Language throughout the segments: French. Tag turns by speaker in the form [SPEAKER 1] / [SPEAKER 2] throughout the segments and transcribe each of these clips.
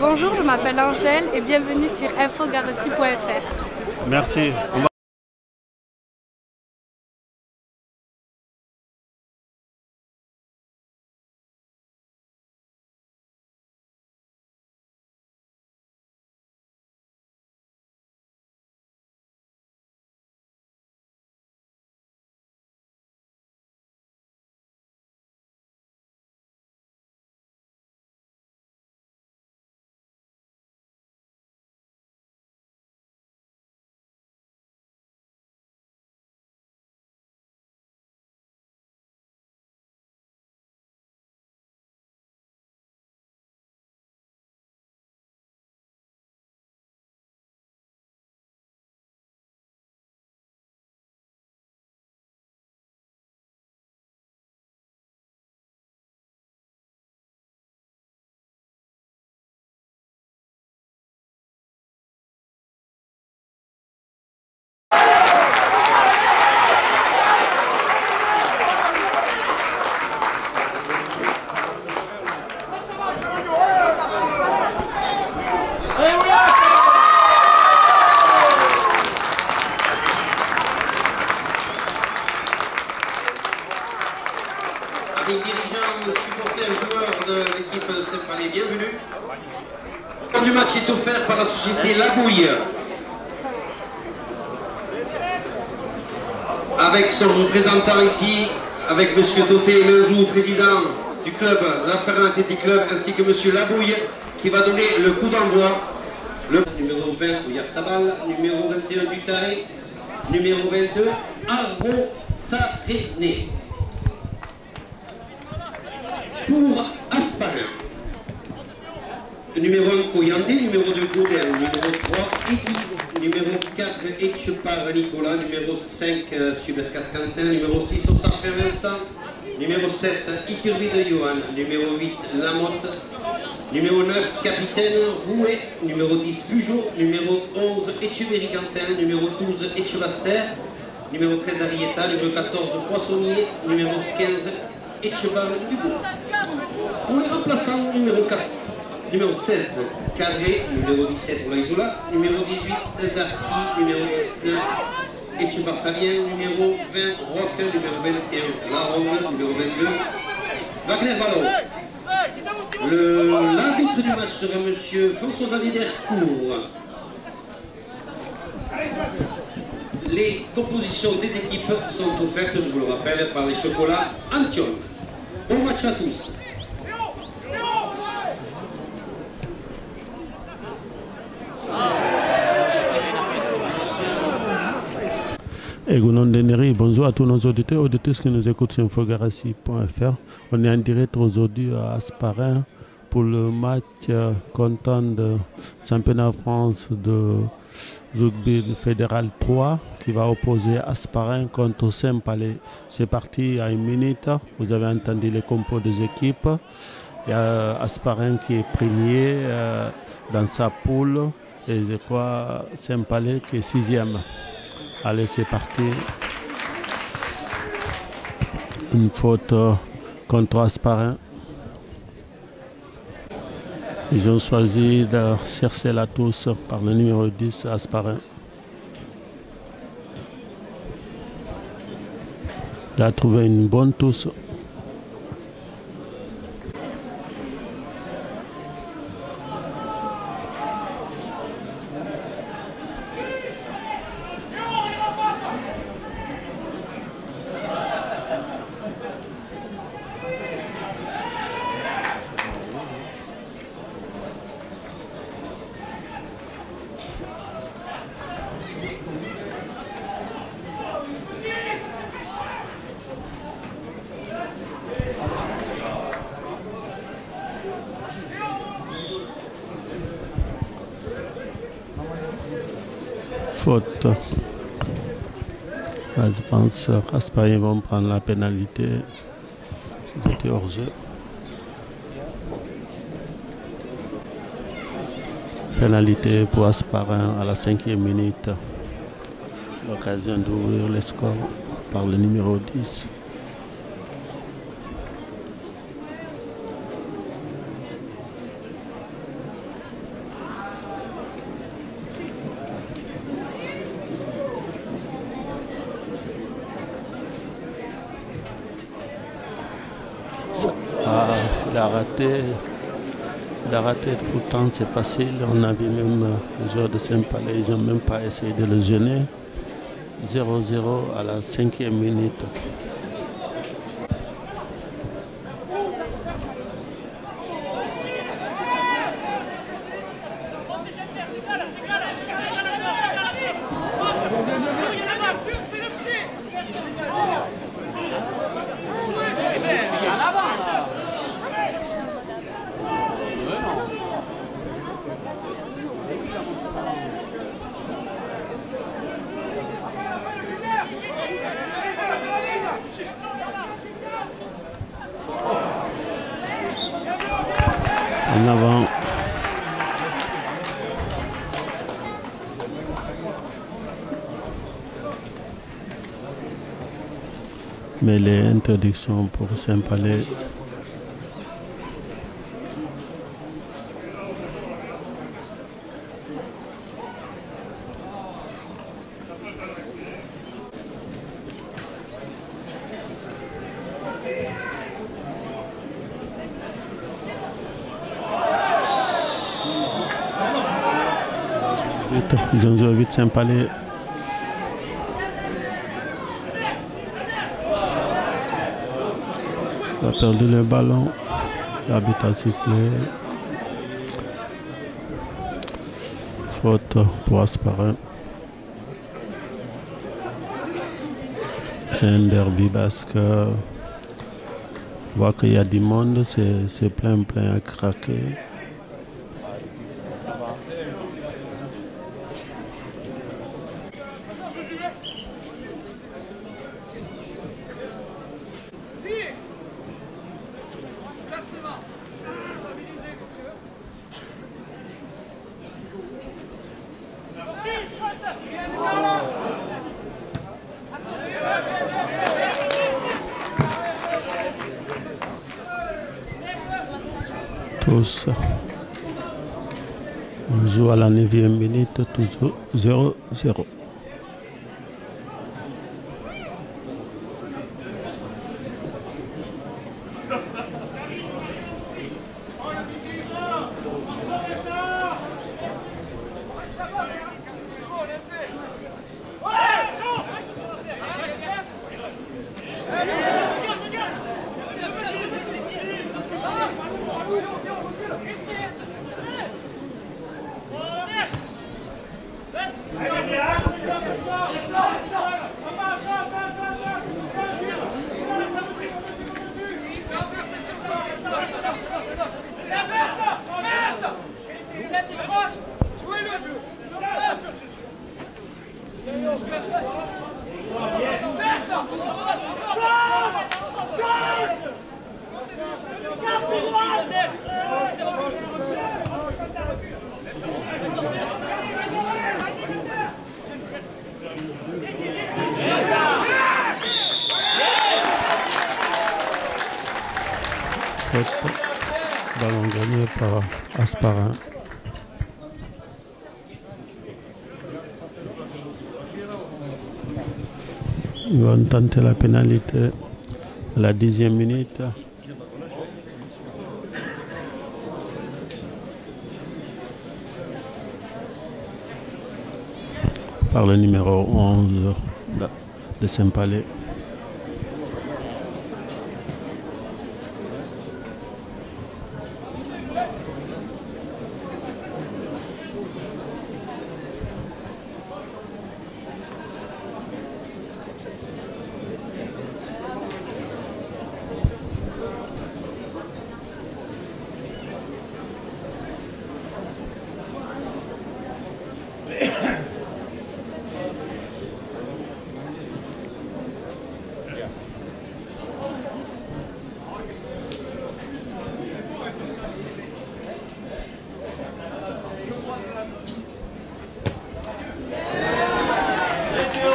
[SPEAKER 1] Bonjour, je m'appelle Angèle et bienvenue sur infogarossi.fr.
[SPEAKER 2] Merci.
[SPEAKER 3] Les dirigeants, supporters, joueurs de l'équipe Saint-Palais, bienvenue. Le temps du match est offert par la société Labouille. Avec son représentant ici, avec M. Toté Menjou, président du club, l'Astaran Athletic Club, ainsi que M. Labouille, qui va donner le coup d'envoi. Le numéro 20, Ouyarsabal, numéro 21, Dutaï, numéro 22, Arro Saréné. Pour Asparin, numéro 1 Koyandé, numéro 2 Gaudin, numéro 3 Eddy, numéro 4 Etchepar Nicolas, numéro 5 Super Cascantin, numéro 6 Ossafin Vincent, numéro 7 Iturbi de Johan, numéro 8 Lamotte, numéro 9 Capitaine Rouet, numéro 10 Pujot, numéro 11 Echeverry Quentin, numéro 12 Echebaster, numéro 13 Arietta, numéro 14 Poissonnier, numéro 15 Etcheval Hugo. Pour les remplaçants, numéro 4, numéro 16 Carré, numéro 17 Olaïzola, numéro 18 Zarki, numéro 19 Etchebar Fabien, numéro 20 Roque, numéro 21 Laronde, numéro 22 Wagner Vallon. L'arbitre du match sera M. François-Xavier Dercourt. Les compositions des équipes sont offertes, je vous le rappelle, par les chocolats Antion. Bon match à tous.
[SPEAKER 2] Et bonjour à tous nos auditeurs, auditrices qui nous écoutent sur infogarossi.fr. On est en direct aujourd'hui à Asparin pour le match comptant de championnat de France de rugby fédéral 3 qui va opposer Asparin contre Saint-Palais. C'est parti à une minute. Vous avez entendu les compos des équipes. Il y a Asparin qui est premier dans sa poule et je crois Saint-Palais qui est sixième. Allez, c'est parti. Une faute contre Asparin. Ils ont choisi de chercher la touche par le numéro 10, Asparin. Il a trouvé une bonne touche. Faute. Là, je pense qu'Asparin vont prendre la pénalité. C'était hors jeu. Pénalité pour Asparin à la 5e minute. L'occasion d'ouvrir le score par le numéro 10. il a raté. Il a raté, pourtant c'est facile. On a vu même les joueurs de Saint-Palais, ils n'ont même pas essayé de le gêner. 0-0 à la 5e minute. En avant. Mais les interdictions pour Saint-Palais. Ils ont joué vite Saint-Palais. Il a perdu le ballon. L'arbitre a sifflé. Faute pour Aspara. C'est un derby basque. On voit qu'il y a du monde. C'est plein à craquer. Tous. On joue à la 9e minute, toujours 0-0. Ballon gagné par Aspara. Ils vont tenter la pénalité à la 10e minute. Par le numéro 11 de Saint-Palais.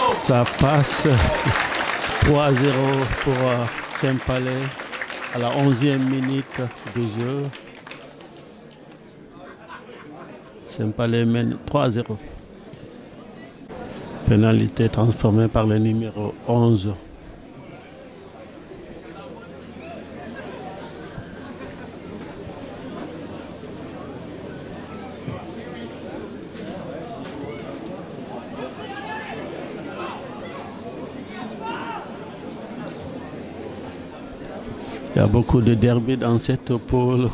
[SPEAKER 2] Ça passe 3-0 pour Saint-Palais à la 11e minute de jeu. Saint-Palais mène 3-0. Pénalité transformée par le numéro 11. Il y a beaucoup de derby dans cette poule.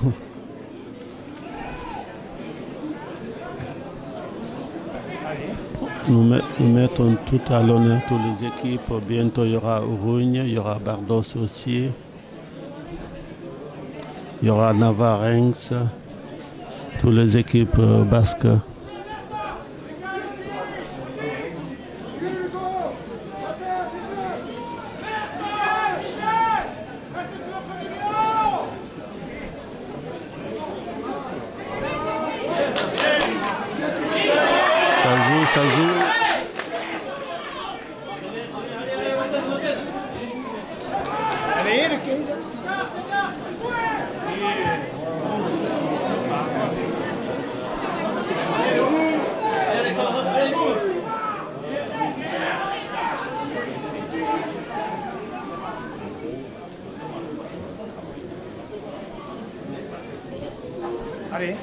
[SPEAKER 2] Nous mettons tout à l'honneur, toutes les équipes. Bientôt, il y aura Urugne, il y aura Bardos aussi. Il y aura Navarenx, toutes les équipes basques. Ça joue.
[SPEAKER 4] Allez.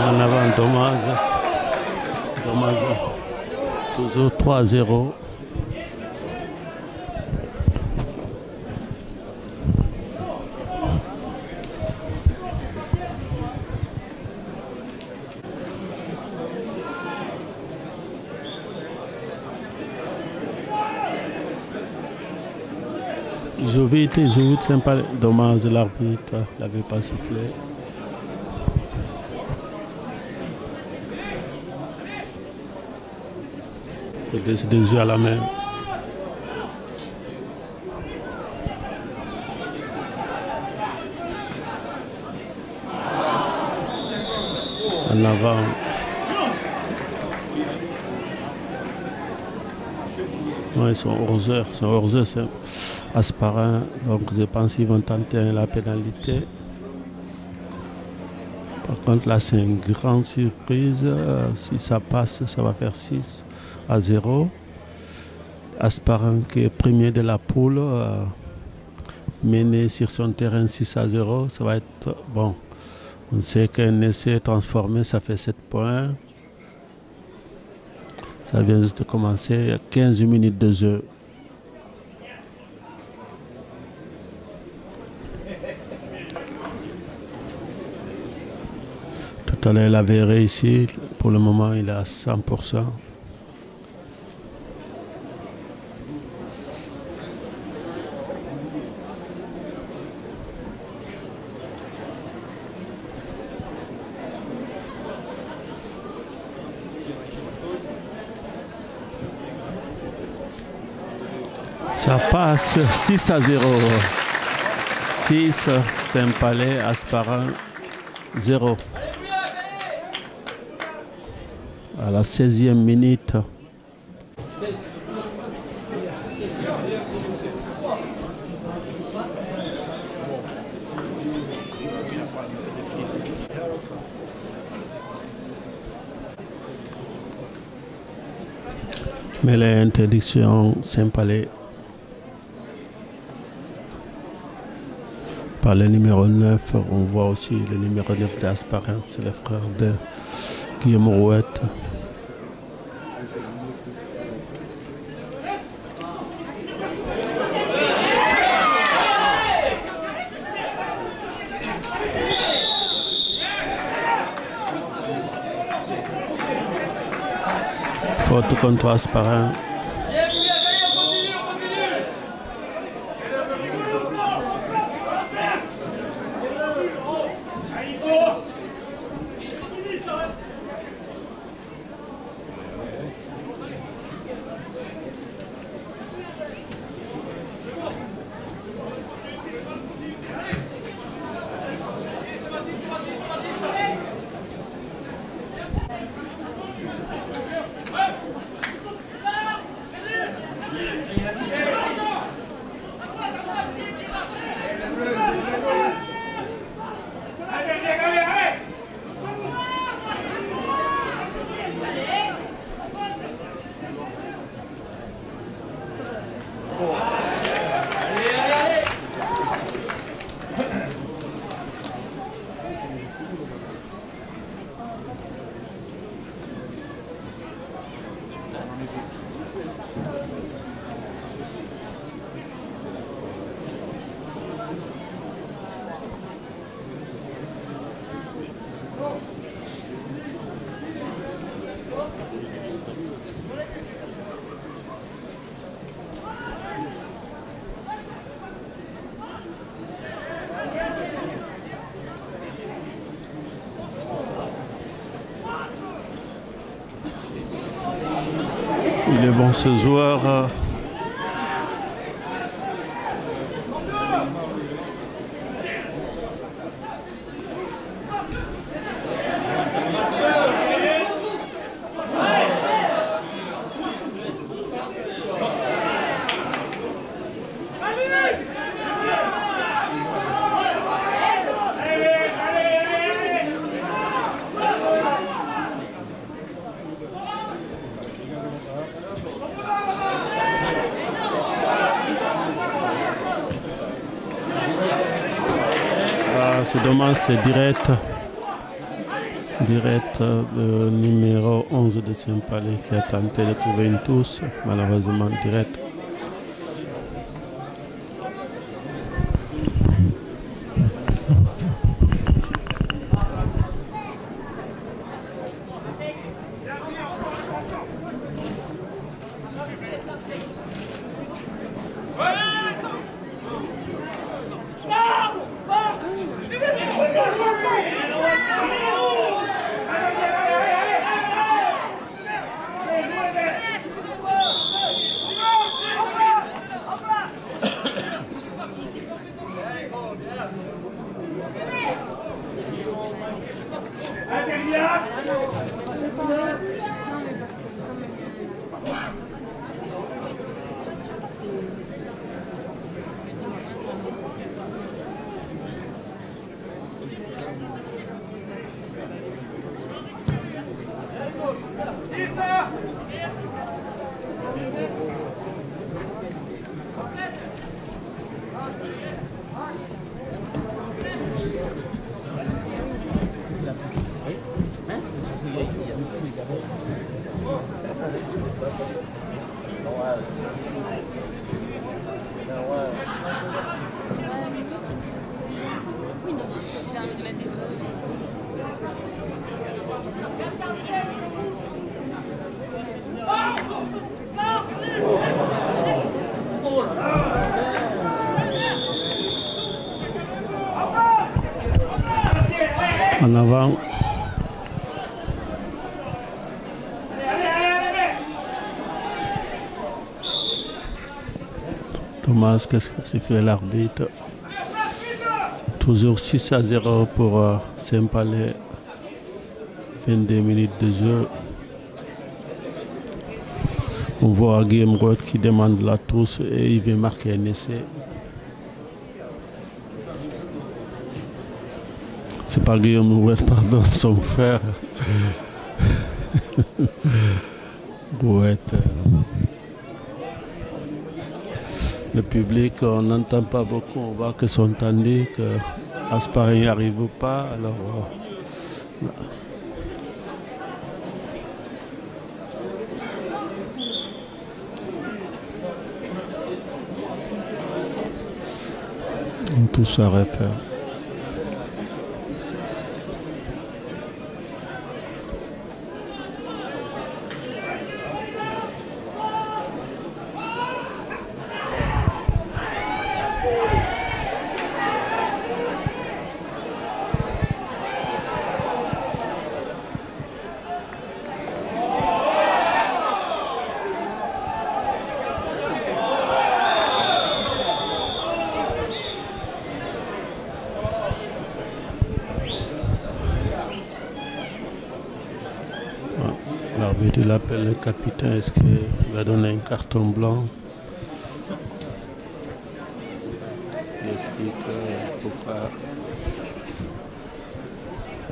[SPEAKER 2] En avant, Dommage. Toujours 3-0. Il joue vite, sympa. Dommage, l'arbitre n'avait pas sifflé. Il décide de jouer à la main. En avant. Ouais, ils sont hors-heure, c'est Asparin, donc je pense qu'ils vont tenter la pénalité. Par contre là c'est une grande surprise, si ça passe ça va faire 6-0. Asparin qui est premier de la poule, mené sur son terrain 6-0, ça va être bon. On sait qu'un essai transformé ça fait 7 points. Ça vient juste de commencer, il y a 15 minutes de jeu. Tout à l'heure, il avait réussi. Pour le moment, il est à 100%. Ça passe 6-0. 6, Saint-Palais, Asparin, 0. À la 16e minute. Mais l'interdiction Saint-Palais par le numéro 9, on voit aussi le numéro 9 d'Asparin, c'est le frère de Guillaume Rouette. Faute contre Asparin. Mais bon, ce joueur... c'est dommage, c'est direct. Direct, le numéro 11 de Saint-Palais qui a tenté de trouver une touche, malheureusement direct. En avant. Thomas, qu'est-ce que s'est fait l'arbitre? Toujours 6-0 pour Saint-Palais. 22 minutes de jeu. On voit Guillaume Roth qui demande la touche et il veut marquer un essai. C'est pas Guillaume Roth, pardon, son frère. Roth. Le public, on n'entend pas beaucoup, on voit que sont tendus, que Aspar n'y arrive pas. Alors, on touche à refaire. L'arbitre l'appelle le capitaine, est-ce qu'il va donner un carton blanc? Il explique pourquoi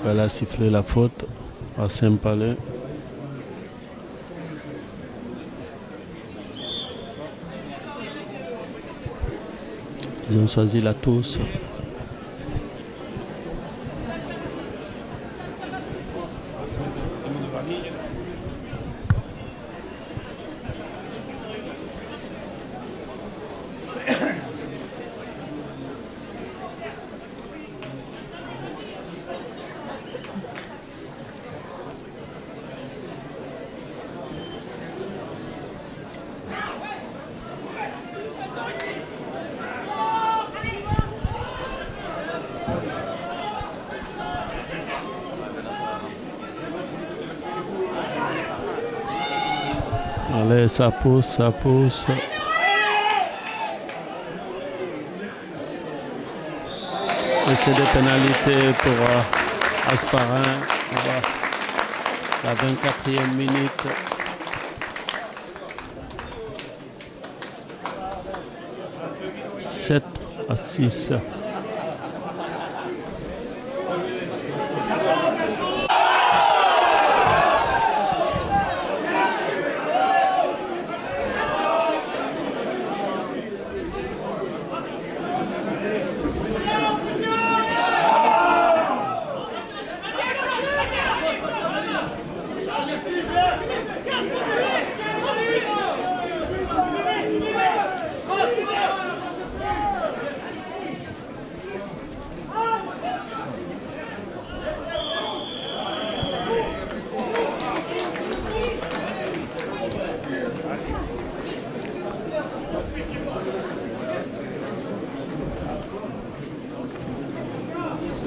[SPEAKER 2] elle a sifflé la faute à Saint-Palais. Ils ont choisi la touche. Allez, ça pousse, ça pousse. Et c'est des pénalités pour Hasparren. La 24e minute. « 7-6.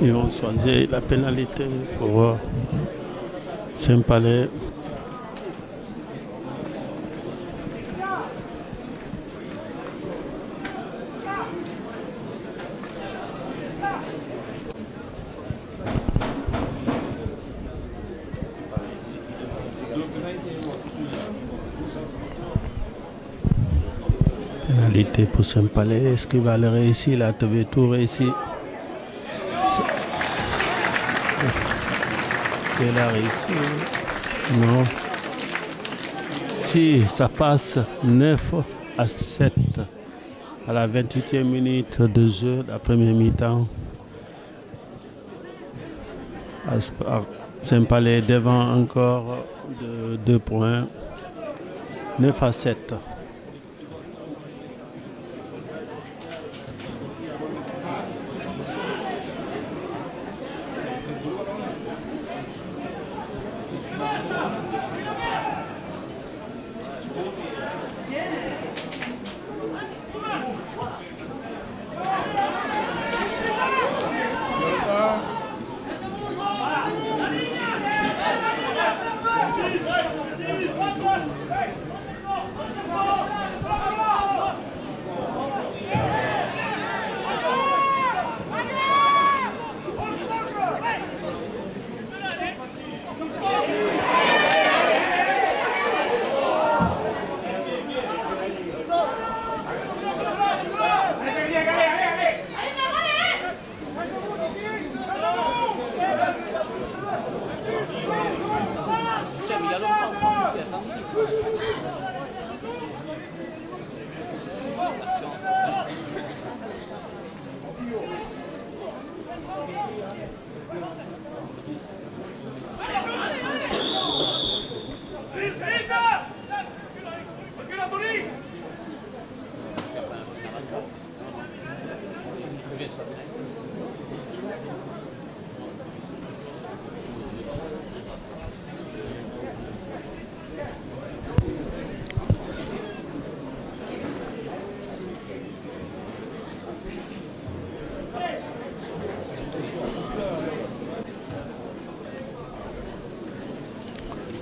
[SPEAKER 2] Ils vont choisir la pénalité pour Saint-Palais. Pénalité pour Saint-Palais. Est-ce qu'il va le réussir? Il a tout réussi. Il a réussi. Non. Si, ça passe 9-7 à la 28e minute de jeu de la première mi-temps. Saint-Palais devant encore de 2 points. 9-7.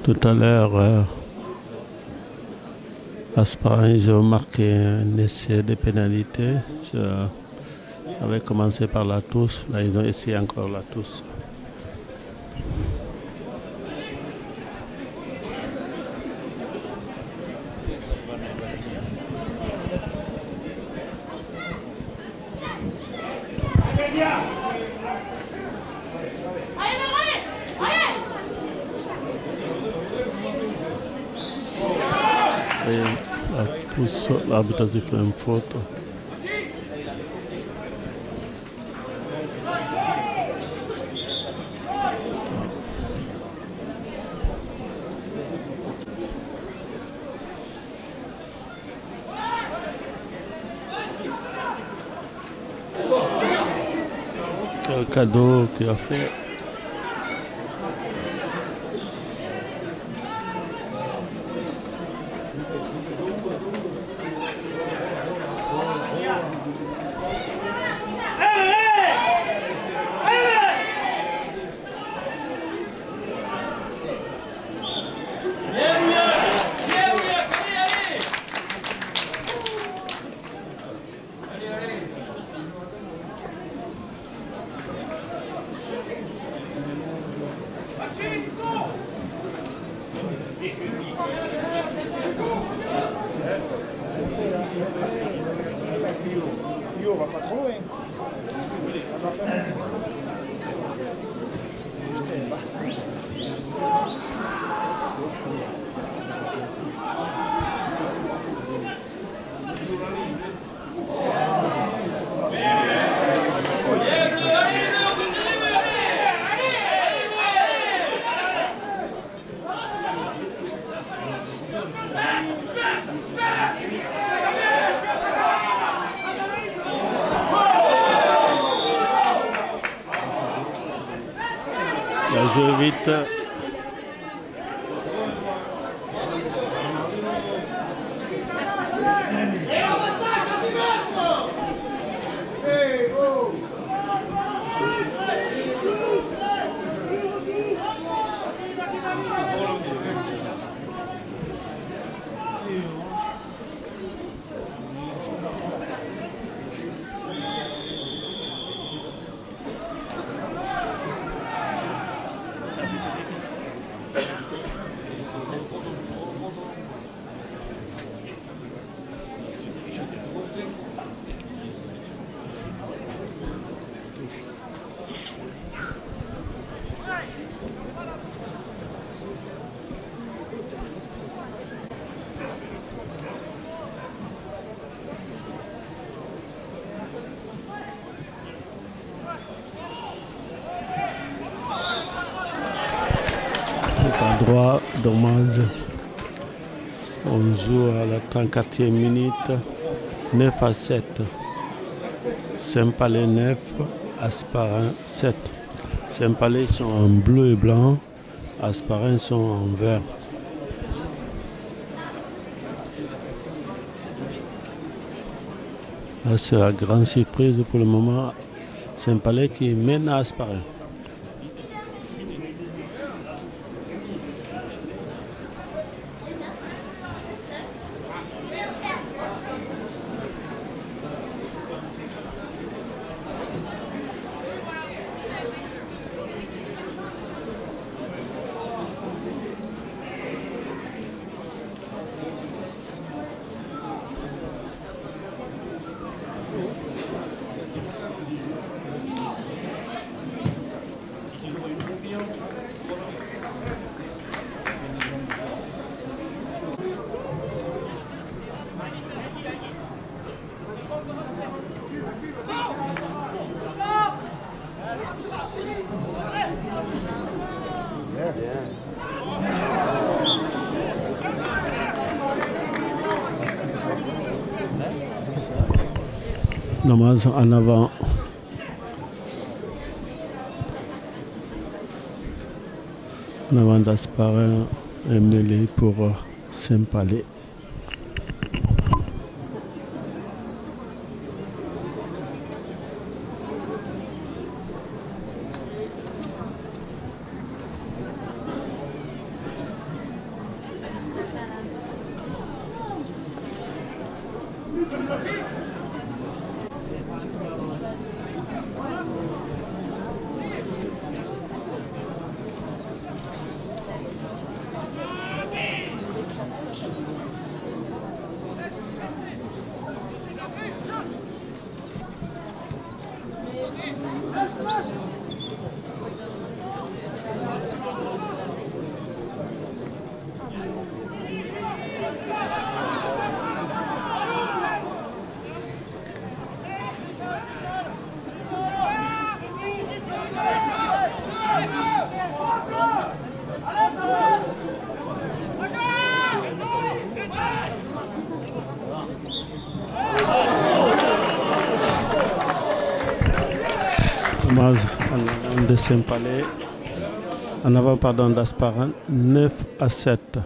[SPEAKER 2] Tout à l'heure, Hasparren, ils ont marqué un essai de pénalité. Ça avait commencé par la touche. Là, ils ont essayé encore la touche. L'arbitre a sifflé une faute. Quel cadeau qu'il a fait.
[SPEAKER 4] on va pas trop loin. On va faire
[SPEAKER 2] Il a joué vite. À droit, Dormaz. On joue à la 34e minute. 9 à 7. Saint-Palais 9, Hasparren 7. Saint-Palais sont en bleu et blanc. Hasparren sont en vert. Là, c'est la grande surprise pour le moment. Saint-Palais qui mène à Hasparren. Namaz en avant. En avant d'Hasparren est mêlé pour Saint-Palais. En avant de Saint-Palais, en avant pardon d'Hasparren, 9 à 7.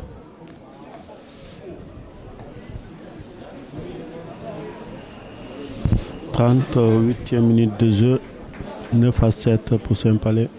[SPEAKER 2] « 38e minute de jeu, 9 à 7 pour Saint-Palais.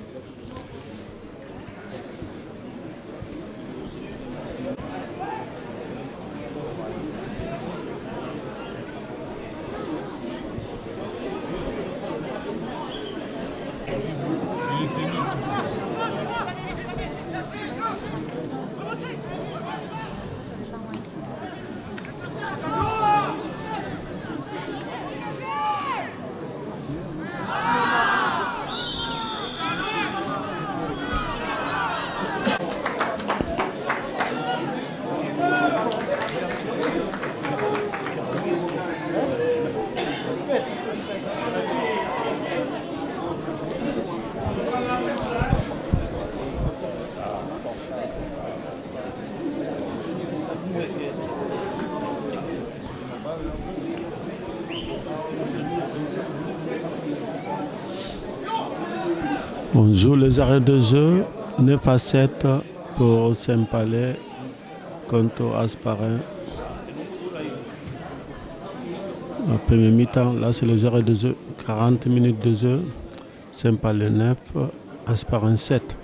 [SPEAKER 2] On joue les arrêts de jeu 9 à 7 pour Saint-Palais contre Hasparren. La première mi-temps, là c'est les arrêts de jeu, 40 minutes de jeu, Saint-Palais 9, Hasparren 7.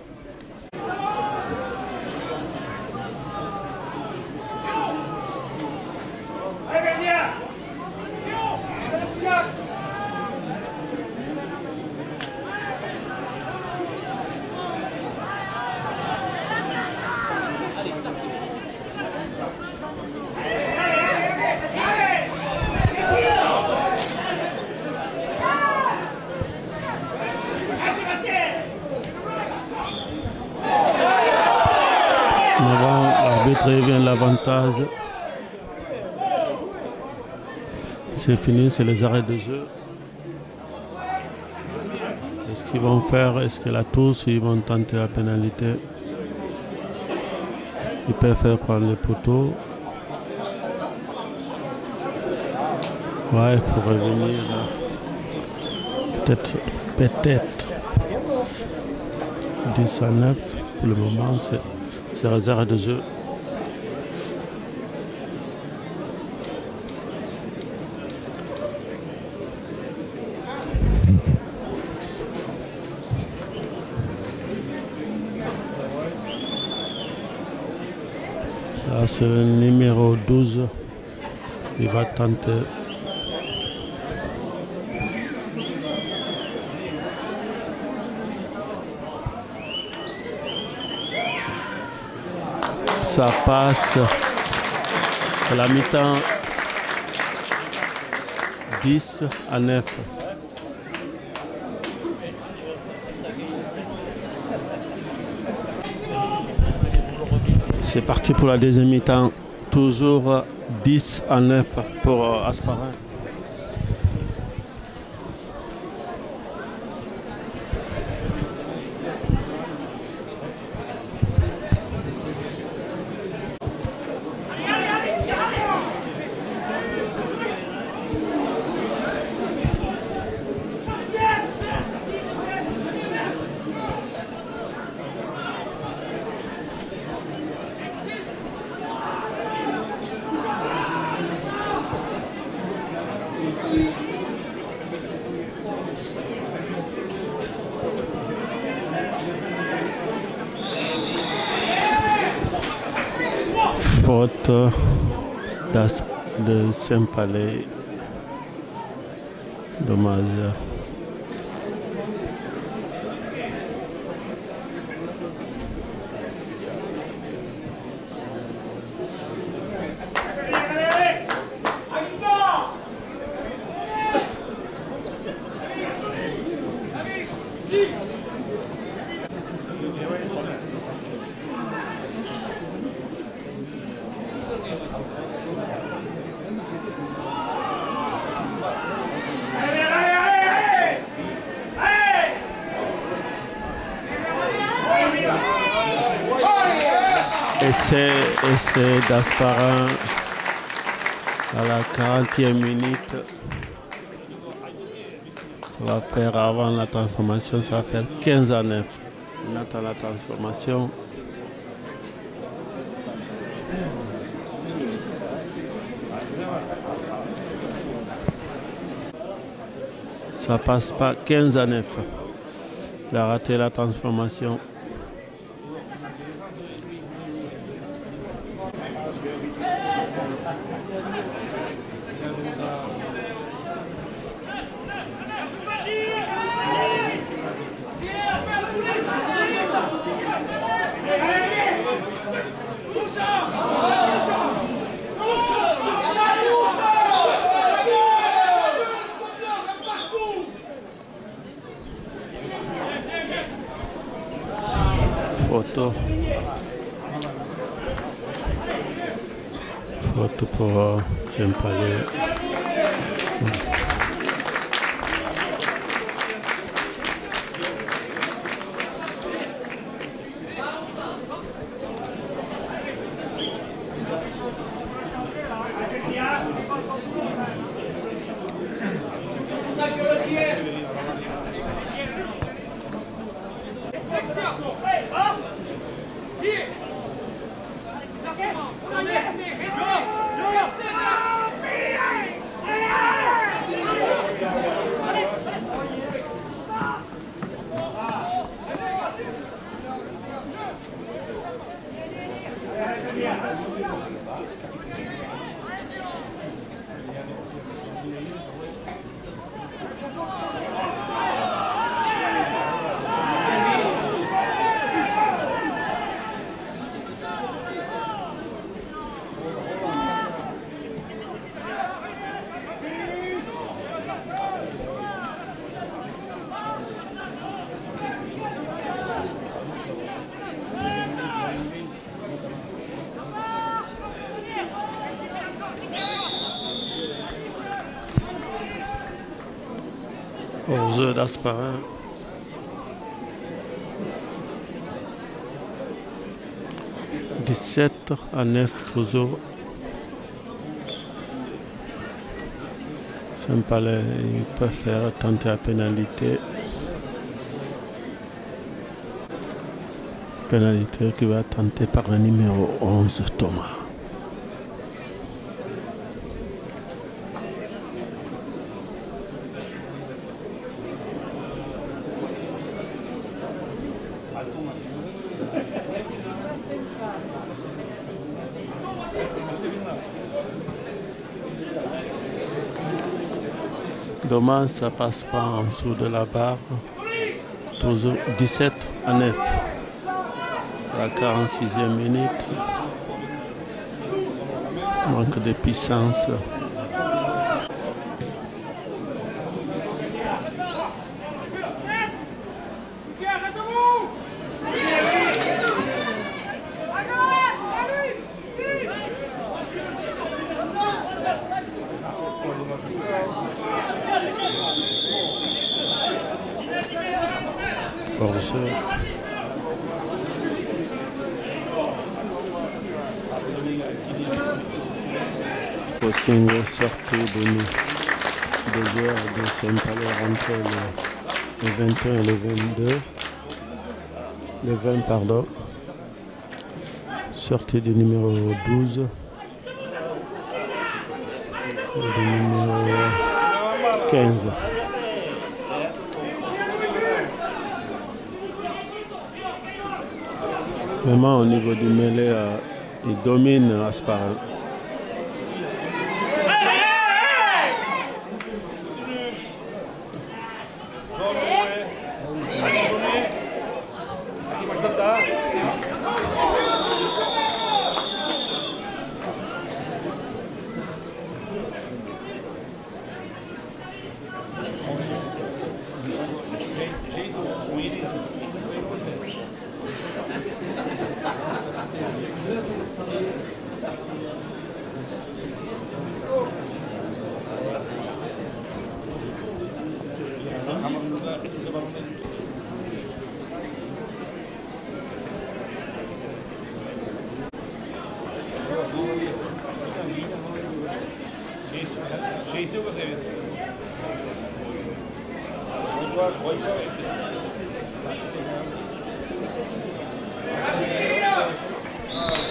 [SPEAKER 2] L'arbitre revient l'avantage. C'est fini, c'est les arrêts de jeu. Qu'est-ce qu'ils vont faire? Est-ce que la touche, ils vont tenter la pénalité? Ils peuvent faire prendre le poteau. Ouais, il faut revenir. Peut-être 10 à 9 pour le moment, c'est les arrêts de jeu. Là, c'est le numéro 12. Il va tenter. Ça passe. C'est la mi-temps 10 à 9. C'est parti pour la deuxième mi-temps. Toujours 10 à 9 pour Hasparren. Faute de Saint-Palais. Dommage. Essai d'Hasparren à la 40e minute. Ça va faire avant la transformation, ça va faire 15 à 9. On attend la transformation. Ça passe pas, 15 à 9. Il a raté la transformation. Faute pour Saint-Palais. Hors-jeu d'Asparin. « 17-9 toujours. Saint-Palais, il préfère tenter la pénalité. Pénalité qui va tenter par le numéro 11, Thomas. Dommage, ça passe pas en dessous de la barre. Toujours 17-9. La 46e minute. Manque de puissance. Hors-jeu. Coaching sorti de nous. Des joueurs de Saint-Palais rentré le 21 et le 22. Le 20, pardon. Sortie du numéro 12. Et du numéro 15. Vraiment au niveau du mêlée, il domine Asparin.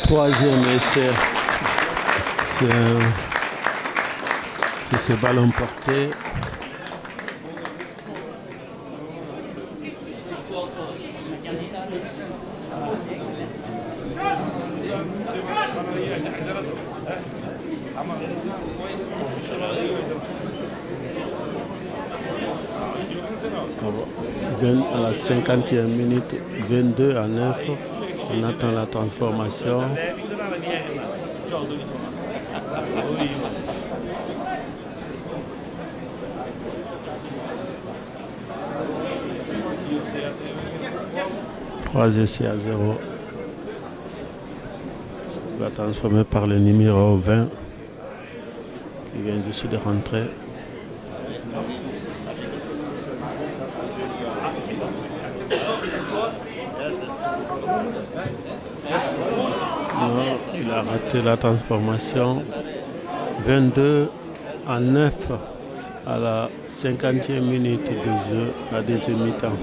[SPEAKER 2] Troisième essai, c'est ce ballon porté. À la 50e minute, 22-9, on attend la transformation. Trois essais à 0. Il va transformer par le numéro 20 qui vient juste de rentrer. Non, il a raté la transformation. 22-9 à la 50e minute de jeu, la deuxième mi-temps.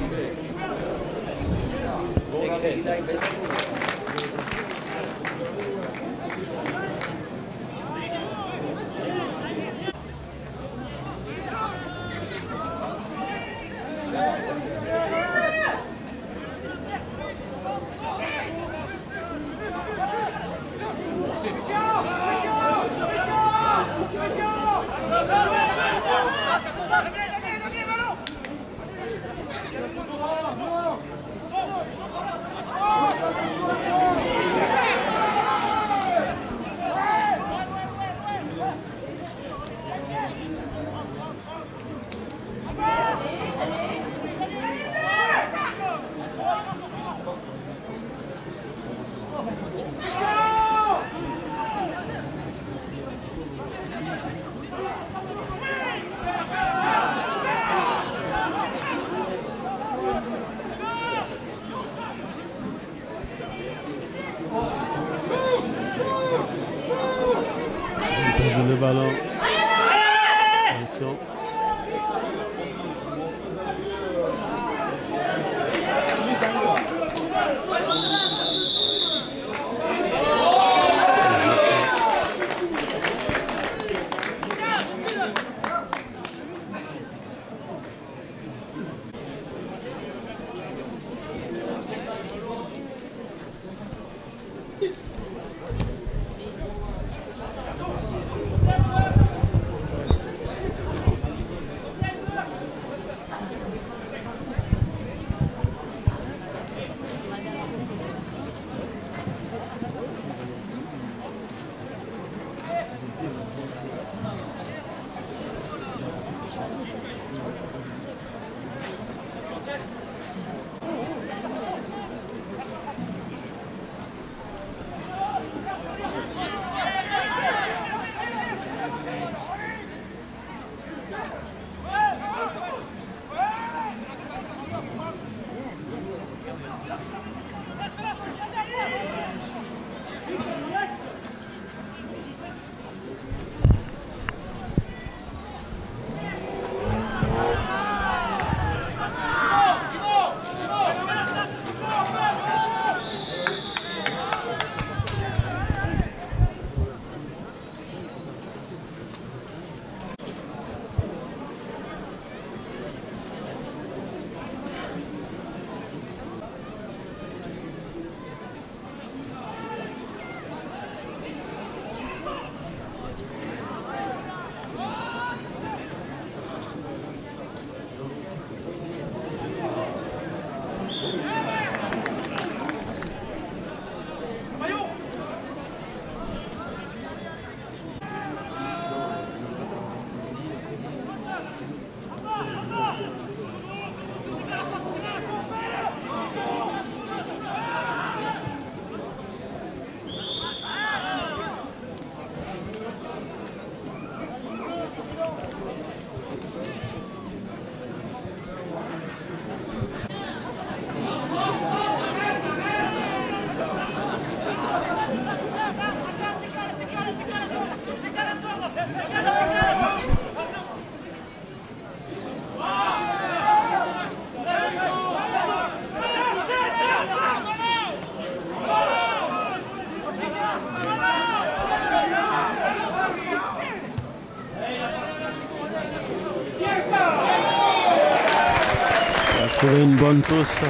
[SPEAKER 2] Trouver une bonne touche,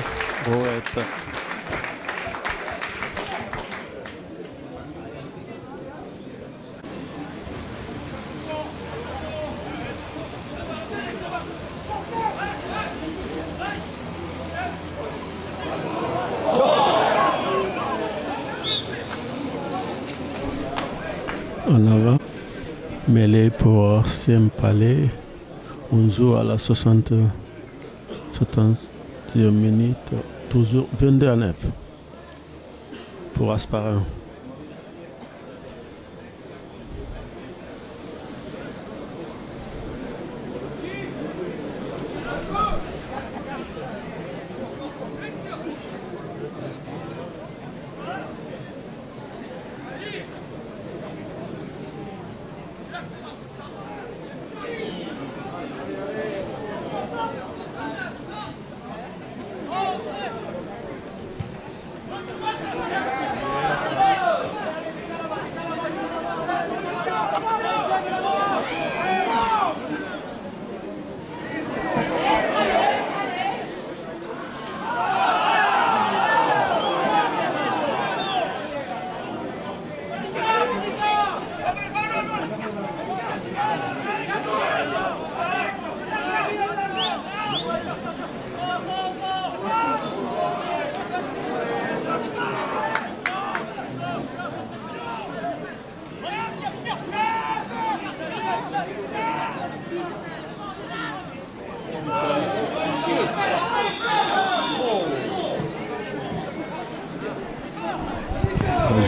[SPEAKER 2] Brouette. En avant, mêlée pour Siempalais. On joue à la 70e minute, toujours 22 à 9 pour Asparin.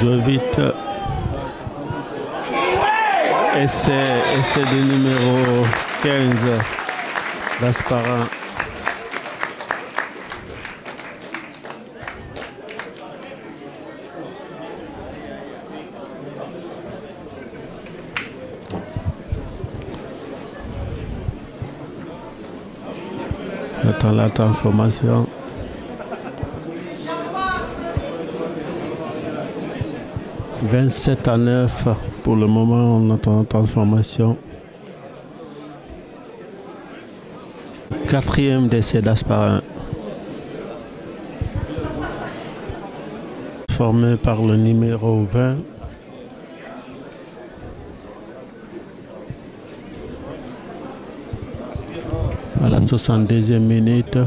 [SPEAKER 2] Joue vite. Essai du numéro 15 d'Asparin. Attends la transformation. « 27-9 pour le moment, on attend la transformation. Quatrième décès d'Asparin. Formé par le numéro 20. À la 72e minute.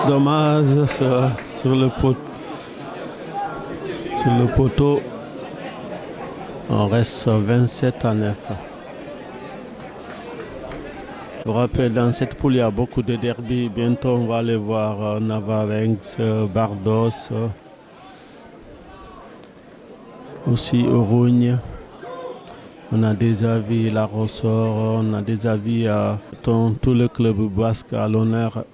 [SPEAKER 2] Dommage sur le poteau. On reste 27-9. Je vous rappelle, dans cette poule, il y a beaucoup de derbies. Bientôt, on va aller voir Navarenx, Bardos, aussi Orogne. On a des avis La Rossor, on a des avis à tout le club basque à l'honneur.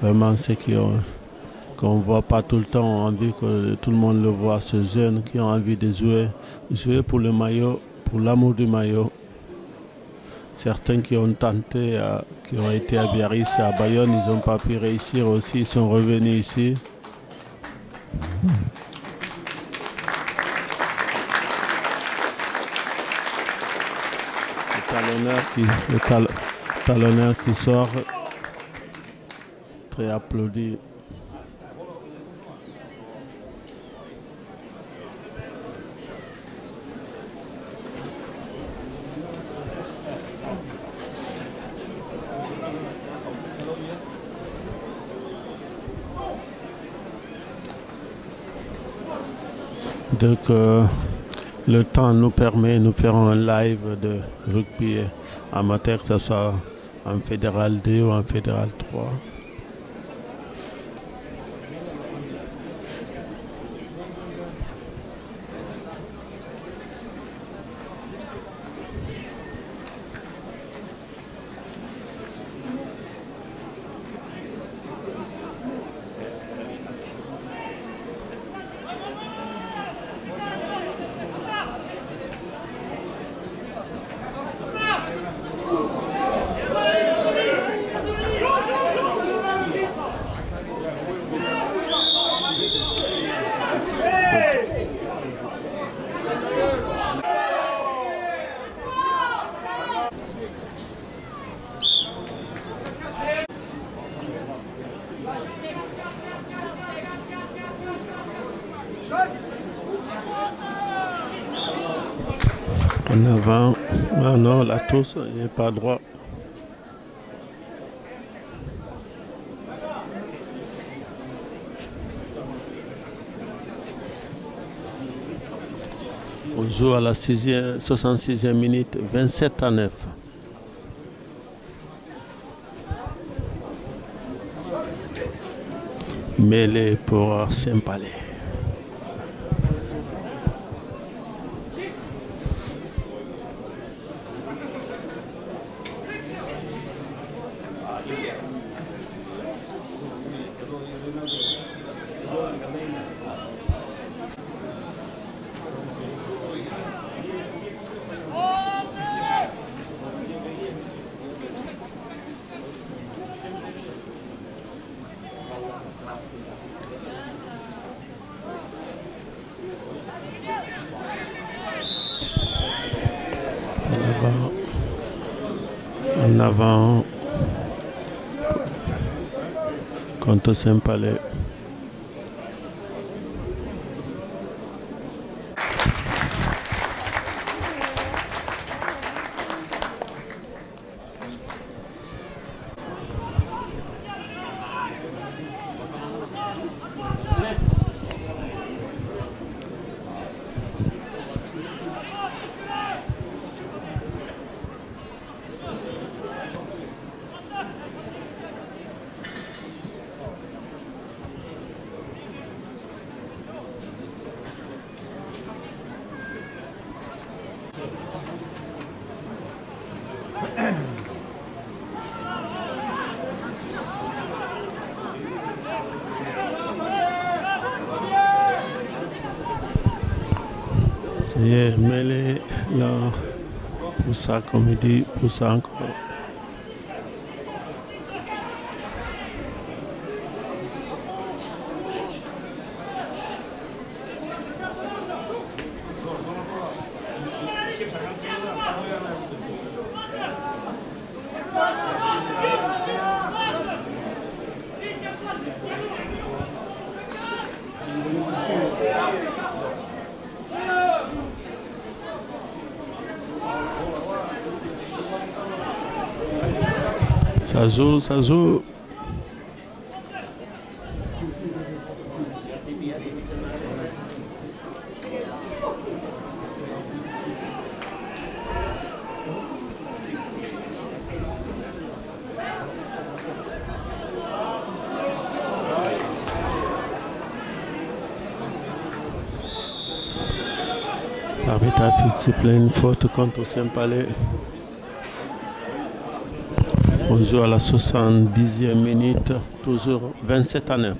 [SPEAKER 2] Vraiment, ceux qu'on ne voit pas tout le temps ont envie que tout le monde le voit, ces jeunes qui ont envie de jouer pour le maillot, pour l'amour du maillot. Certains qui ont tenté, qui ont été à Biarritz, à Bayonne, ils n'ont pas pu réussir aussi, ils sont revenus ici. Le talonneur qui sort, très applaudi. Donc le temps nous permet, nous ferons un live de rugby amateur, que ce soit en fédéral 2 ou en fédéral 3. En avant, ah non, la touche, il n'est pas droit. On joue à la 66e minute, 27-9. Mêlée pour Saint-Palais. En avant contre Saint-Palais. est mêlé là, pour ça, comme il dit, pour ça encore. Ça joue, ça joue. L'arbitre a fait une faute contre Saint-Palais. On joue à la 70e minute, toujours 27-9.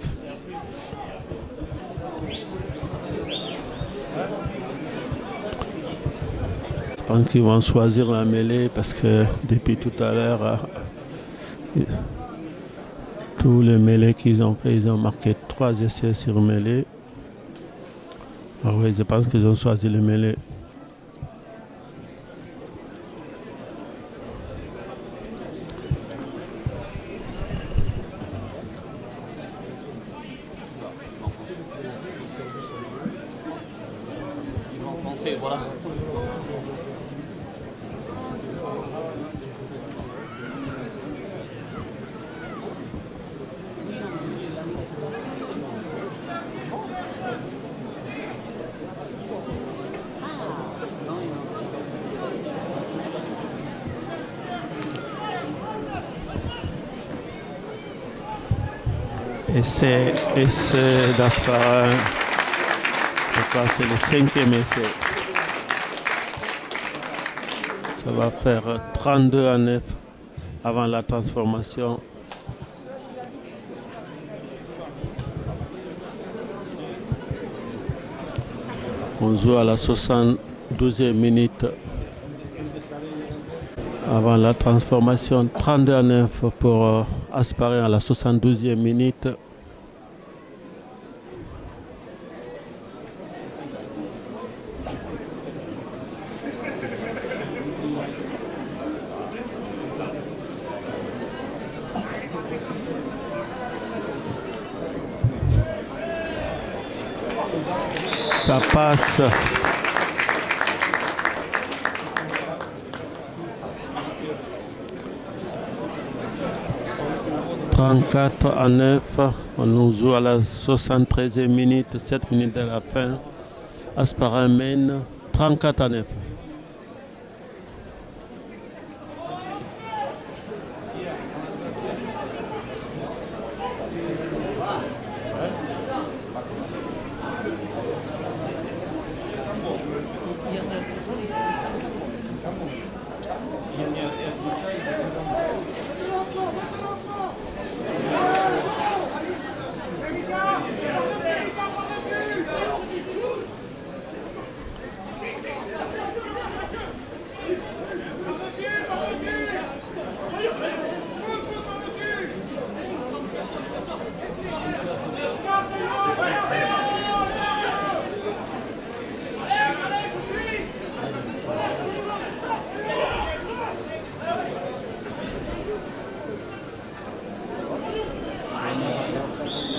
[SPEAKER 2] Je pense qu'ils vont choisir la mêlée parce que depuis tout à l'heure, tous les mêlées qu'ils ont fait, ils ont marqué 3 essais sur mêlée. Ah oui, je pense qu'ils ont choisi le mêlée.
[SPEAKER 5] Voilà.
[SPEAKER 2] Essai d'Asparin. C'est le 5e essai. Ça va faire 32-9 avant la transformation. On joue à la 72e minute avant la transformation. 32-9 pour Asparin à la 72e minute. Ça passe. « 34-9 ». On nous joue à la 73e minute, 7 minutes de la fin. Asparin mène 34-9.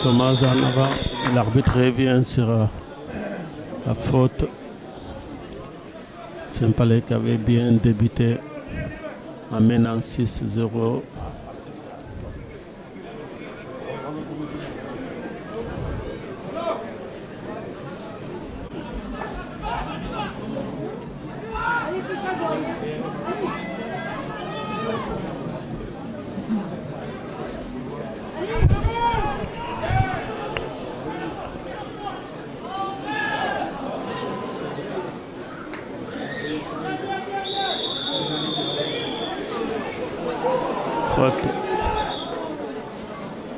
[SPEAKER 2] Thomas en avant, l'arbitre revient sur la faute. Saint-Palais qui avait bien débuté en menant 6-0.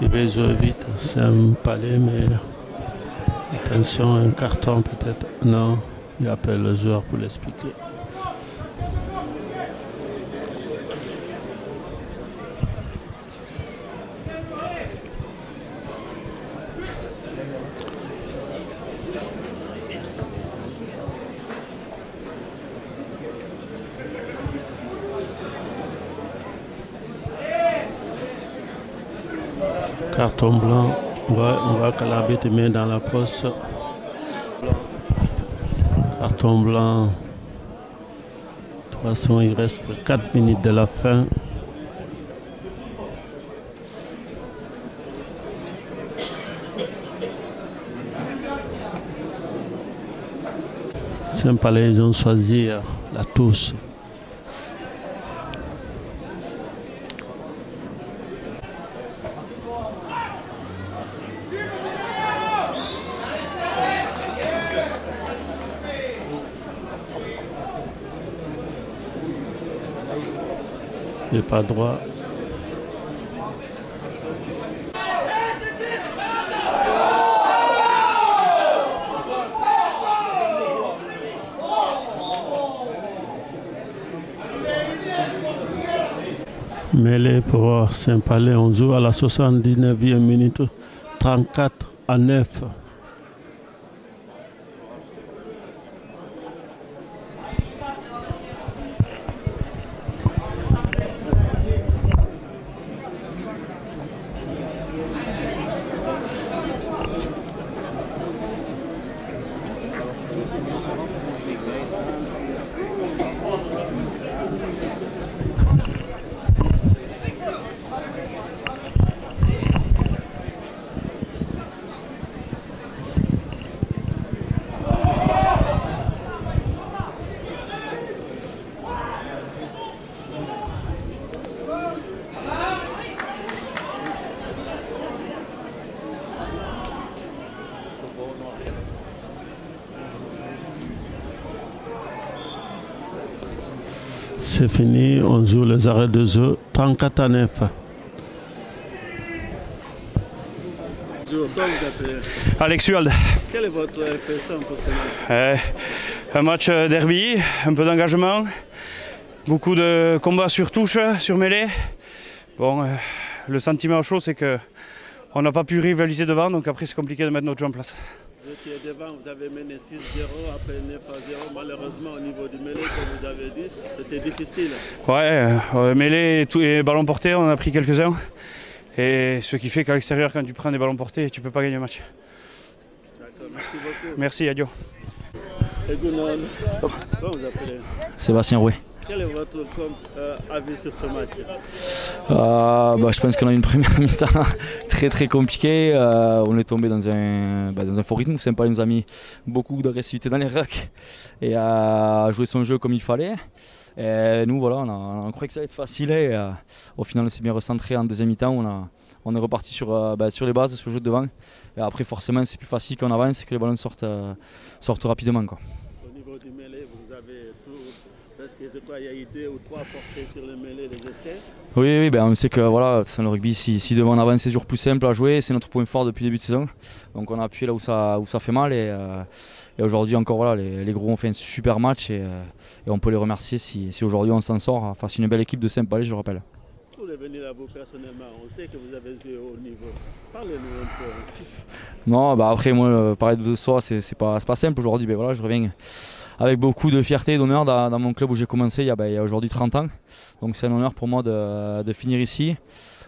[SPEAKER 2] Il va jouer vite, c'est un palais, mais attention, un carton peut-être. Non, Il appelle le joueur pour l'expliquer. Carton blanc, on voit que l'arbitre met dans la poche. Carton blanc. De toute façon, il reste 4 minutes de la fin. Saint-Palais, ils ont choisi la touche. Il n'est pas droit. Mêlée pour Saint-Palais, on joue à la 79e minute, 34-9. C'est fini, on joue les arrêts de jeu 34-9.
[SPEAKER 5] Alex Huald.
[SPEAKER 2] Quelle est votre impression pour ce match?
[SPEAKER 5] Un match derby, un peu d'engagement, beaucoup de combats sur touche, sur mêlée. Bon, le sentiment chaud, c'est qu'on n'a pas pu rivaliser devant, donc après c'est compliqué de mettre notre jeu en place.
[SPEAKER 2] Vous étiez devant, vous avez mené 6-0, après 9-0. Malheureusement, au niveau du mêlée, comme vous avez dit, c'était difficile.
[SPEAKER 5] Ouais, mêlée et ballon porté, on a pris quelques-uns. Et ce qui fait qu'à l'extérieur, quand tu prends des ballons portés, tu ne peux pas gagner le match.
[SPEAKER 2] D'accord, merci beaucoup.
[SPEAKER 5] Merci, adieu.
[SPEAKER 2] Comment vous appelez?
[SPEAKER 6] Sébastien Rouet.
[SPEAKER 2] Quel est votre avis sur ce match?
[SPEAKER 6] Je pense qu'on a eu une première mi-temps très compliquée. On est tombé dans un fort rythme. Saint-Palais nous a mis beaucoup d'agressivité dans les rucks et a joué son jeu comme il fallait. Et nous, voilà, on croyait que ça allait être facile. Et, au final, on s'est bien recentré en deuxième mi-temps. On est reparti sur les bases, sur le jeu de devant. Et après, forcément, c'est plus facile qu'on avance et que les ballons sortent rapidement, quoi.
[SPEAKER 2] Au niveau du mêlée, vous avez tout. Parce que il y a eu 2 ou 3 portées sur le mêlée, les essais.
[SPEAKER 6] Oui, on sait que voilà, dans le rugby, si devant on avance, c'est toujours plus simple à jouer. C'est notre point fort depuis le début de saison. Donc on a appuyé là où ça fait mal. Et aujourd'hui encore, voilà, les gros ont fait un super match. Et on peut les remercier si aujourd'hui on s'en sort face à une belle équipe de Saint-Palais, je le rappelle.
[SPEAKER 2] Pour venir à vous personnellement, on sait que vous avez joué au haut niveau. Parlez-nous un peu.
[SPEAKER 6] Non, après moi, parler de soi, c'est pas simple aujourd'hui. Mais voilà, je reviens avec beaucoup de fierté et d'honneur dans mon club où j'ai commencé il y a aujourd'hui 30 ans. Donc c'est un honneur pour moi de finir ici.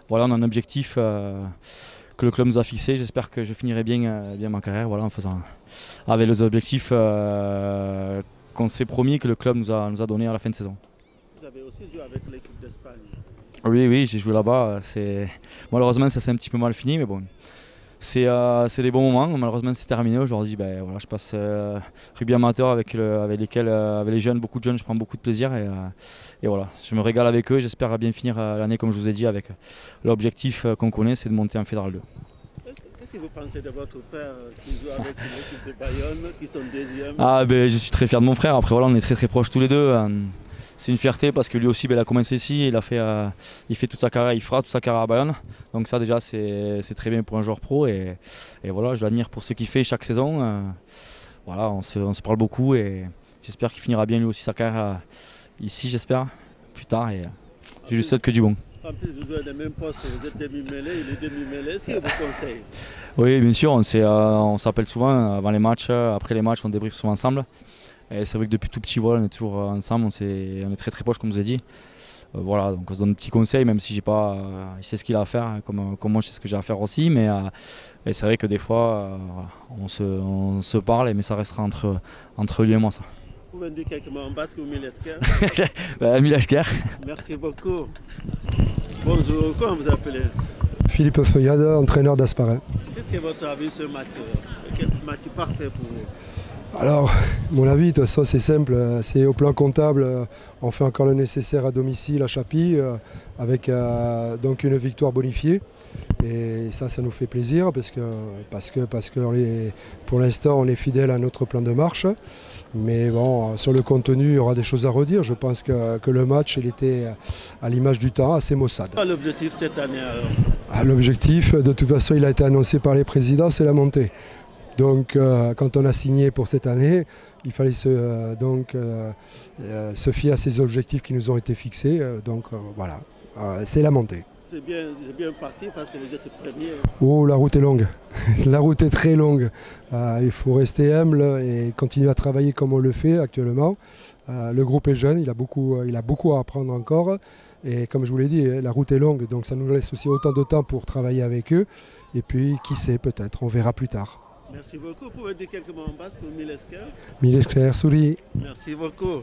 [SPEAKER 6] Voilà, on a un objectif que le club nous a fixé. J'espère que je finirai bien ma carrière en faisant avec les objectifs qu'on s'est promis, que le club nous a donné à la fin de saison.
[SPEAKER 2] Vous avez aussi joué avec l'équipe d'Espagne.
[SPEAKER 6] Oui, j'ai joué là-bas. Malheureusement, ça s'est un petit peu mal fini, mais bon. C'est des bons moments. Malheureusement, c'est terminé aujourd'hui. Je passe rugby amateur avec les jeunes, beaucoup de jeunes. Je prends beaucoup de plaisir et voilà. Je me régale avec eux. J'espère bien finir l'année, comme je vous ai dit, avec l'objectif qu'on connaît, c'est de monter en Fédéral 2.
[SPEAKER 2] Qu'est-ce que vous pensez de votre frère qui joue avec l'équipe de Bayonne, qui sont deuxième?
[SPEAKER 6] Je suis très fier de mon frère. Après, voilà, on est très proches tous les deux. C'est une fierté parce que lui aussi, il a commencé ici, il fait toute sa carrière, il fera toute sa carrière à Bayonne. Donc ça déjà, c'est très bien pour un joueur pro et voilà, je l'admire pour ce qu'il fait chaque saison. voilà, on se parle beaucoup et j'espère qu'il finira bien lui aussi sa carrière ici, j'espère, plus tard. Et je lui souhaite que du bon.
[SPEAKER 2] En plus, vous jouez les mêmes postes, vous êtes demi-mêlée, il est demi-mêlée. Est-ce qu'il vous conseille?
[SPEAKER 6] Oui, bien sûr, on s'appelle souvent avant les matchs, après les matchs, on débriefe souvent ensemble. Et c'est vrai que depuis tout petit, voilà, on est toujours ensemble, on est très très proches, comme je vous ai dit. Voilà, donc on se donne des petits conseils, même si il sait ce qu'il a à faire, comme moi je sais ce que j'ai à faire aussi. Mais c'est vrai que des fois, on se parle, mais ça restera entre lui et moi, ça.
[SPEAKER 2] Vous pouvez me dire quelques mots en basque ou Milesker?
[SPEAKER 6] Milesker.
[SPEAKER 2] Merci beaucoup. Bonjour, comment vous appelez?
[SPEAKER 7] Philippe Feuillade, entraîneur d'Asparin.
[SPEAKER 2] Qu'est-ce que votre avis sur ce match? Quel match parfait pour vous?
[SPEAKER 7] Alors, mon avis, de toute façon, c'est simple. C'est au plan comptable, on fait encore le nécessaire à domicile à Chapy, avec donc une victoire bonifiée. Et ça nous fait plaisir parce que pour l'instant, on est fidèle à notre plan de marche. Mais bon, sur le contenu, il y aura des choses à redire. Je pense que le match, il était à l'image du temps, assez maussade.
[SPEAKER 2] Quel est l'objectif cette année alors?
[SPEAKER 7] L'objectif, de toute façon, il a été annoncé par les présidents, c'est la montée. Donc quand on a signé pour cette année, il fallait se fier à ces objectifs qui nous ont été fixés. Voilà, c'est la montée.
[SPEAKER 2] C'est bien parti parce que vous êtes premier.
[SPEAKER 7] Oh, la route est longue. La route est très longue. Il faut rester humble et continuer à travailler comme on le fait actuellement. Le groupe est jeune, il a beaucoup à apprendre encore. Et comme je vous l'ai dit, la route est longue, donc ça nous laisse aussi autant de temps pour travailler avec eux. Et puis, qui sait, peut-être, on verra plus tard.
[SPEAKER 2] Merci beaucoup. Vous pouvez dire quelques mots en basque ou Milesker?
[SPEAKER 7] Milesker, Souri.
[SPEAKER 2] Merci beaucoup.